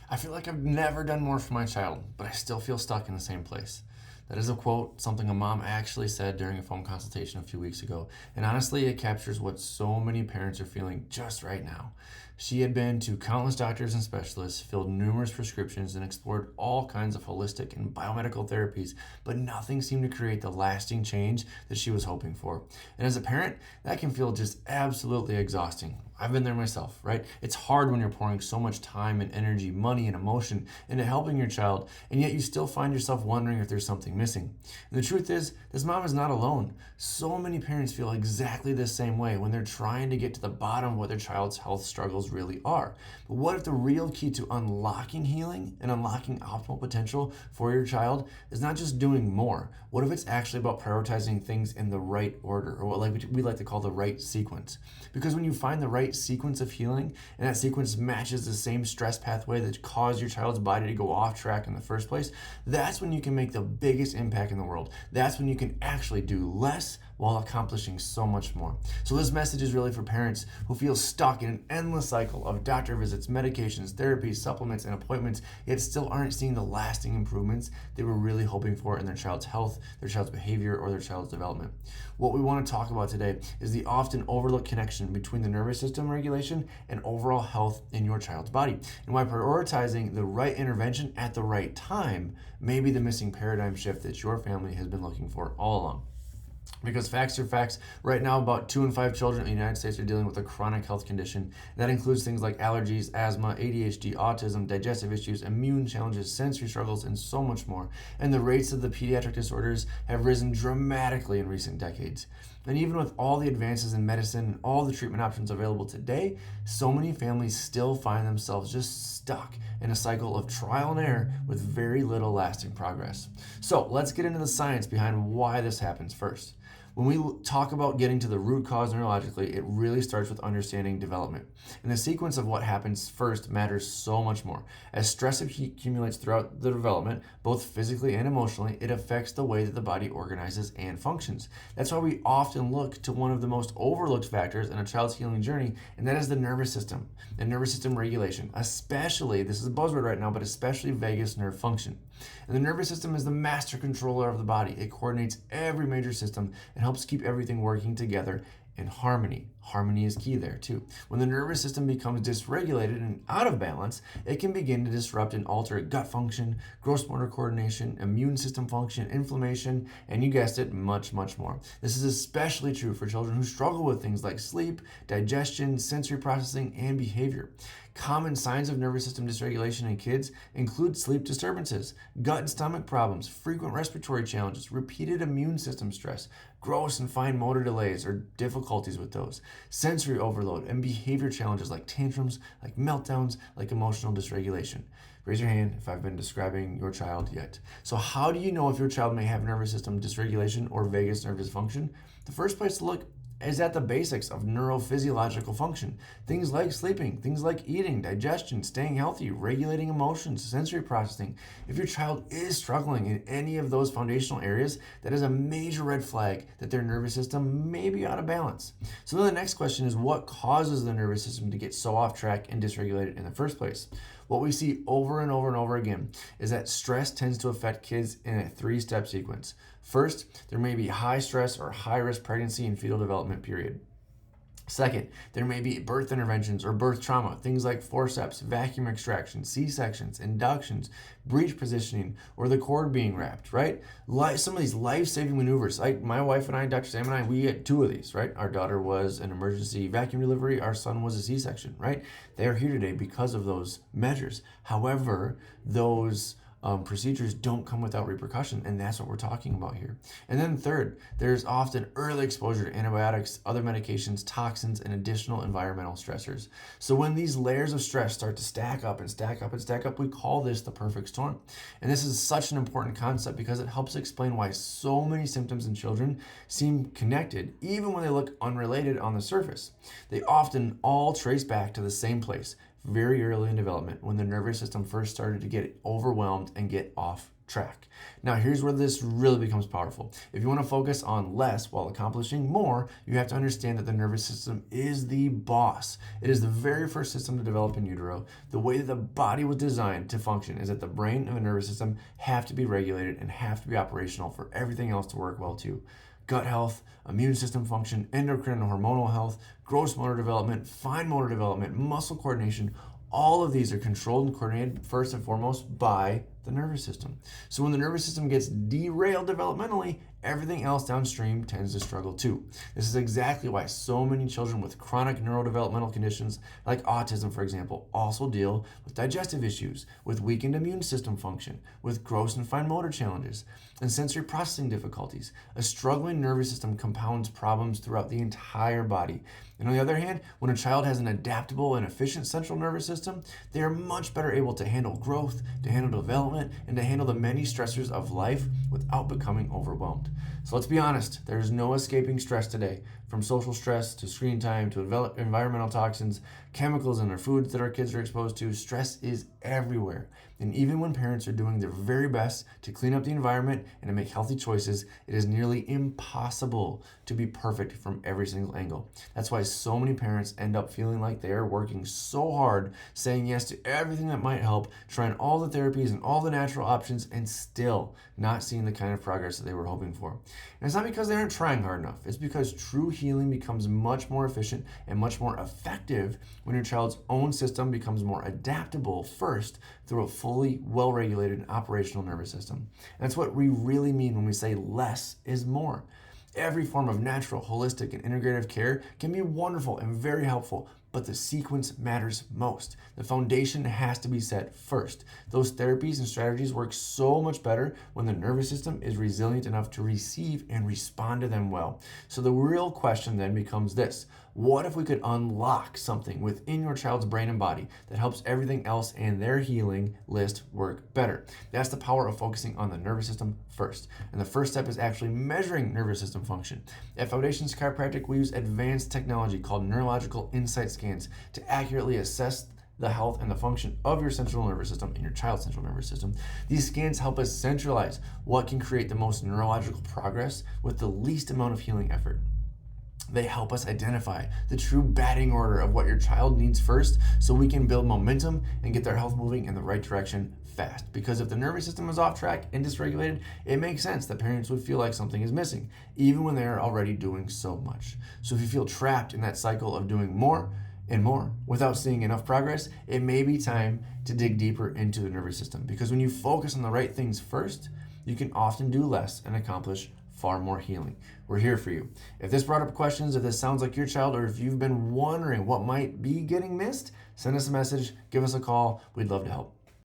I feel like I've never done more for my child, but I still feel stuck in the same place. That is a quote, something a mom actually said during a phone consultation a few weeks ago. And honestly, it captures what so many parents are feeling just right now. She had been to countless doctors and specialists, filled numerous prescriptions, and explored all kinds of holistic and biomedical therapies, but nothing seemed to create the lasting change that she was hoping for. And as a parent, that can feel just absolutely exhausting. I've been there myself, right? It's hard when you're pouring so much time and energy, money and emotion into helping your child, and yet you still find yourself wondering if there's something missing. And the truth is, this mom is not alone. So many parents feel exactly the same way when they're trying to get to the bottom of what their child's health struggles really are. But what if the real key to unlocking healing and unlocking optimal potential for your child is not just doing more? What if it's actually about prioritizing things in the right order, or what we like to call the right sequence? Because when you find the right sequence of healing, and that sequence matches the same stress pathway that caused your child's body to go off track in the first place, that's when you can make the biggest impact in the world. That's when you can actually do less while accomplishing so much more. So this message is really for parents who feel stuck in an endless cycle of doctor visits, medications, therapies, supplements, and appointments, yet still aren't seeing the lasting improvements they were really hoping for in their child's health, their child's behavior, or their child's development. What we want to talk about today is the often overlooked connection between the nervous system regulation and overall health in your child's body, and why prioritizing the right intervention at the right time may be the missing paradigm shift that your family has been looking for all along. Because facts are facts, right now about 2 in 5 children in the United States are dealing with a chronic health condition. That includes things like allergies, asthma, ADHD, autism, digestive issues, immune challenges, sensory struggles, and so much more. And the rates of the pediatric disorders have risen dramatically in recent decades. And even with all the advances in medicine and all the treatment options available today, so many families still find themselves just stuck in a cycle of trial and error with very little lasting progress. So let's get into the science behind why this happens first. When we talk about getting to the root cause neurologically, it really starts with understanding development. And the sequence of what happens first matters so much more. As stress accumulates throughout the development, both physically and emotionally, it affects the way that the body organizes and functions. That's why we often look to one of the most overlooked factors in a child's healing journey, and that is the nervous system and nervous system regulation, especially, this is a buzzword right now, but especially vagus nerve function. And the nervous system is the master controller of the body. It coordinates every major system and helps keep everything working together in harmony. Harmony is key there too. When the nervous system becomes dysregulated and out of balance, it can begin to disrupt and alter gut function, gross motor coordination, immune system function, inflammation, and you guessed it, much, much more. This is especially true for children who struggle with things like sleep, digestion, sensory processing, and behavior. Common signs of nervous system dysregulation in kids include sleep disturbances, gut and stomach problems, frequent respiratory challenges, repeated immune system stress, gross and fine motor delays or difficulties with those, sensory overload, and behavior challenges like tantrums, like meltdowns, like emotional dysregulation. Raise your hand if I've been describing your child yet. So how do you know if your child may have nervous system dysregulation or vagus nerve dysfunction? The first place to look is at the basics of neurophysiological function. Things like sleeping, things like eating, digestion, staying healthy, regulating emotions, sensory processing. If your child is struggling in any of those foundational areas, that is a major red flag that their nervous system may be out of balance. So then the next question is, what causes the nervous system to get so off track and dysregulated in the first place? What we see over and over and over again is that stress tends to affect kids in a 3-step sequence. First, there may be high stress or high risk pregnancy and fetal development period. Second, there may be birth interventions or birth trauma, things like forceps, vacuum extraction, C-sections, inductions, breech positioning, or the cord being wrapped, right? Some of these life-saving maneuvers, like my wife and I, Dr. Sam and I, we had 2 of these, right? Our daughter was an emergency vacuum delivery, our son was a C-section, right? They are here today because of those measures. However, those procedures don't come without repercussion, and that's what we're talking about here. And then third, there's often early exposure to antibiotics, other medications, toxins, and additional environmental stressors. So when these layers of stress start to stack up and stack up and stack up, we call this the perfect storm. And this is such an important concept because it helps explain why so many symptoms in children seem connected, even when they look unrelated on the surface. They often all trace back to the same place: very early in development when the nervous system first started to get overwhelmed and get off track. Now, here's where this really becomes powerful. If you want to focus on less while accomplishing more, you have to understand that the nervous system is the boss. It is the very first system to develop in utero. The way that the body was designed to function is that the brain and the nervous system have to be regulated and have to be operational for everything else to work well too. Gut health, immune system function, endocrine and hormonal health, gross motor development, fine motor development, muscle coordination, all of these are controlled and coordinated first and foremost by the nervous system. So when the nervous system gets derailed developmentally, everything else downstream tends to struggle too. This is exactly why so many children with chronic neurodevelopmental conditions, like autism, for example, also deal with digestive issues, with weakened immune system function, with gross and fine motor challenges, and sensory processing difficulties. A struggling nervous system compounds problems throughout the entire body. And on the other hand, when a child has an adaptable and efficient central nervous system, they are much better able to handle growth, to handle development, and to handle the many stressors of life without becoming overwhelmed. So let's be honest, there's no escaping stress today. From social stress to screen time to environmental toxins, chemicals in our foods that our kids are exposed to, stress is everywhere. And even when parents are doing their very best to clean up the environment and to make healthy choices, it is nearly impossible to be perfect from every single angle. That's why so many parents end up feeling like they are working so hard, saying yes to everything that might help, trying all the therapies and all the natural options, and still not seeing the kind of progress that they were hoping for. And it's not because they aren't trying hard enough. It's because true healing becomes much more efficient and much more effective when your child's own system becomes more adaptable first through a fully well-regulated and operational nervous system. And that's what we really mean when we say less is more. Every form of natural, holistic, and integrative care can be wonderful and very helpful, but the sequence matters most. The foundation has to be set first. Those therapies and strategies work so much better when the nervous system is resilient enough to receive and respond to them well. So the real question then becomes this: what if we could unlock something within your child's brain and body that helps everything else in their healing list work better? That's the power of focusing on the nervous system first. And the first step is actually measuring nervous system function. At Foundations Chiropractic, we use advanced technology called neurological insight scans to accurately assess the health and the function of your central nervous system and your child's central nervous system. These scans help us centralize what can create the most neurological progress with the least amount of healing effort. They help us identify the true batting order of what your child needs first so we can build momentum and get their health moving in the right direction fast. Because if the nervous system is off track and dysregulated, it makes sense that parents would feel like something is missing, even when they are already doing so much. So if you feel trapped in that cycle of doing more and more without seeing enough progress, it may be time to dig deeper into the nervous system. Because when you focus on the right things first, you can often do less and accomplish far more healing. We're here for you. If this brought up questions, if this sounds like your child, or if you've been wondering what might be getting missed, send us a message, give us a call. We'd love to help.